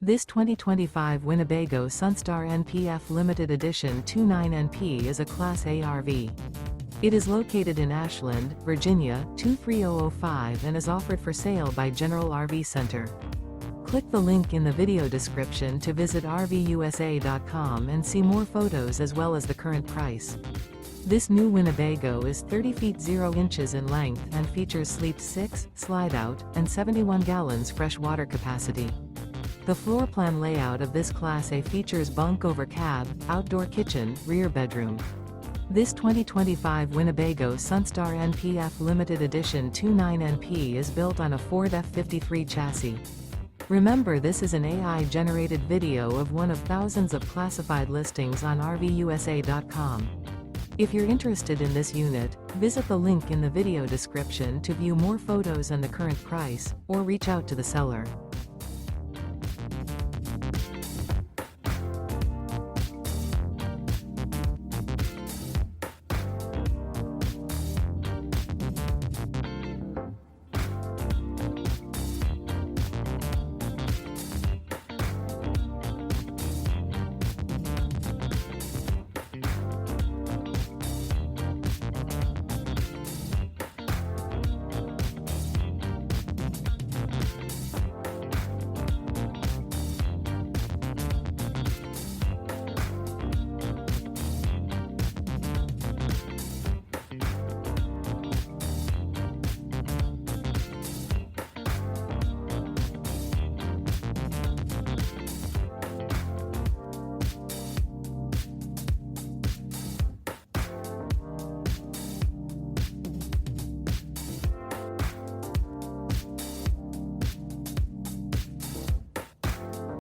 This 2025 Winnebago Sunstar NPF Limited Edition 29NP is a Class A RV. It is located in Ashland, Virginia, 23005 and is offered for sale by General RV Center. Click the link in the video description to visit RVUSA.com and see more photos as well as the current price. This new Winnebago is 30 feet 0 inches in length and features Sleep 6, Slideout, and 71 gallons fresh water capacity. The floor plan layout of this Class A features bunk over cab, outdoor kitchen, rear bedroom. This 2025 Winnebago Sunstar NPF Limited Edition 29NP is built on a Ford F53 chassis. Remember, this is an AI-generated video of one of thousands of classified listings on RVUSA.com. If you're interested in this unit, visit the link in the video description to view more photos and the current price, or reach out to the seller.